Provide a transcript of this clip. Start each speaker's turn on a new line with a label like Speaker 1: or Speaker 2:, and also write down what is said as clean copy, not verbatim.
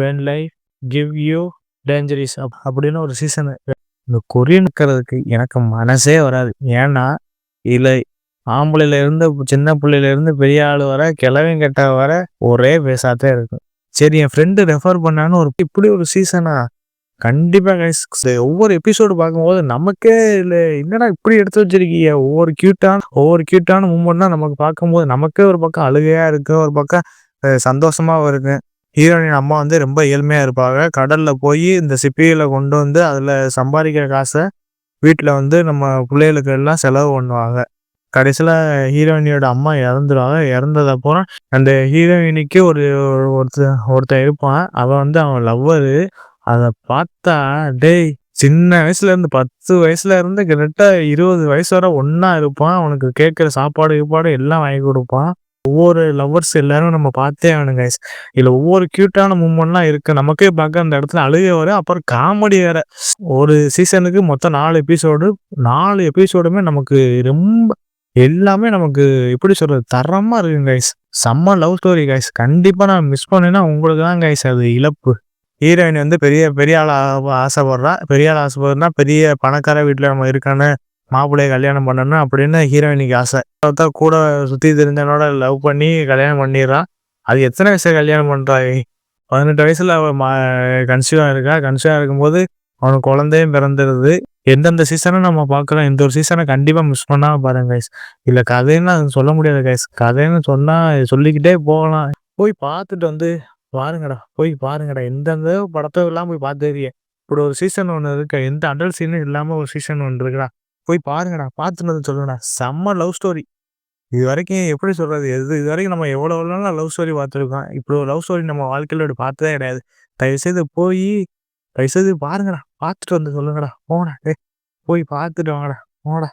Speaker 1: When life give you டேஞ்சரிஸ் அப்படின்னு ஒரு season. இந்த கொரியன் இருக்கிறதுக்கு எனக்கு மனசே வராது. ஏன்னா இதுல ஆம்பளையில இருந்து சின்ன பிள்ளையில இருந்து பெரிய ஆள் வர கிழவன் கெட்ட வர ஒரே பேசாதான் இருக்கும். சரி, என் ஃப்ரெண்டு ரெஃபர் பண்ணான்னு இப்படி ஒரு சீசனா கண்டிப்பா கைஸ். ஒவ்வொரு எபிசோடு பார்க்கும்போது நமக்கே இல்ல என்னடா இப்படி எடுத்து வச்சிருக்கீங்க. ஒவ்வொரு கியூட்டான மூமெண்ட் தான் நமக்கு பார்க்கும்போது நமக்கே ஒரு பக்கம் அழுகையா இருக்கு, ஒரு பக்கம் சந்தோஷமாவும் இருக்கு. ஹீரோயின் அம்மா வந்து ரொம்ப ஏழ்மையா இருப்பாங்க. கடல்ல போய் இந்த சிப்பிகளை கொண்டு வந்து அதுல சம்பாதிக்கிற காசை வீட்டுல வந்து நம்ம பிள்ளைகளுக்கு எல்லாம் செலவு பண்ணுவாங்க. கடைசியில ஹீரோயினியோட அம்மா இறந்துருவாங்க. இறந்தது அப்புறம் அந்த ஹீரோயினிக்கு ஒருத்தன் இருப்பான். அவன் வந்து அவன் லவ்வரு. அத பார்த்தா டேய், சின்ன வயசுல இருந்து 10 வயசுல இருந்து கிட்டத்தட்ட 20 வயசு வரை ஒண்ணா இருப்பான். அவனுக்கு கேட்கிற சாப்பாடு கீப்பாடு எல்லாம் வாங்கி கொடுப்பான். ஒவ்வொரு லவ்வர்ஸ் எல்லாரும் நம்ம பார்த்தே ஆகணும் கைஸ். இதுல ஒவ்வொரு கியூட்டான மூமெண்ட்லாம் இருக்கு. நமக்கே பார்க்க அந்த இடத்துல அழுகை வரும். அப்புறம் காமெடி வேற. ஒரு சீசனுக்கு மொத்தம் 4 எபிசோடு. 4 எபிசோடுமே நமக்கு ரொம்ப எல்லாமே நமக்கு எப்படி சொல்றது, தரமா இருக்கு கைஸ். செம்ம லவ் ஸ்டோரி கைஸ். கண்டிப்பா நான் மிஸ் பண்ணேன்னா உங்களுக்கு தான் கைஸ் அது இழப்பு. ஹீரோயின் வந்து பெரிய பெரிய ஆள் ஆசைப்படுறா. பெரிய ஆள் ஆசைப்படுறா, பெரிய பணக்கார வீட்டுல நம்ம இருக்கான்னு மாப்பிள்ளைய கல்யாணம் பண்ணணும் அப்படின்னு ஹீரோயினிக்கு ஆசை. கூட சுத்தி தெரிஞ்சவனோட லவ் பண்ணி கல்யாணம் பண்ணிடுறான். அது எத்தனை வயசுல கல்யாணம் பண்றா? 18 வயசுல அவ கன்சீவா இருக்கா. கன்சீவா இருக்கும்போது அவனுக்கு குழந்தையும் பிறந்துருது. எந்தெந்த சீசனும் நம்ம பார்க்குறோம். இந்த ஒரு சீசனை கண்டிப்பா மிஸ் பண்ணாம பாருங்க கைஸ். இல்ல கதைன்னு சொல்ல முடியாது கைஸ். கதைன்னு சொன்னா சொல்லிக்கிட்டே போகலாம். போய் பார்த்துட்டு வந்து பாருங்கடா. போய் பாருங்கடா. எந்தெந்த படத்தை எல்லாம் போய் பார்த்துருக்கீங்க. இப்படி ஒரு சீசன் ஒன்று இருக்கு. எந்த அடல் சீனும் இல்லாம ஒரு சீசன் ஒன்று இருக்குடா. போய் பாருங்கடா. பார்த்துட்டு வந்து சொல்லுங்கடா. செம்ம லவ் ஸ்டோரி. இது வரைக்கும் எப்படி சொல்றது, இது வரைக்கும் நம்ம எவ்வளோ லவ் ஸ்டோரி பார்த்துருக்கோம். இப்படி ஒரு லவ் ஸ்டோரி நம்ம வாழ்க்கையில இப்படி பார்த்ததே கிடையாது. தயவுசெய்து பாருங்கடா. பார்த்துட்டு வந்து சொல்லுங்கடா. போங்கடா. போய் பார்த்துட்டு வாங்கடா. போங்கடா.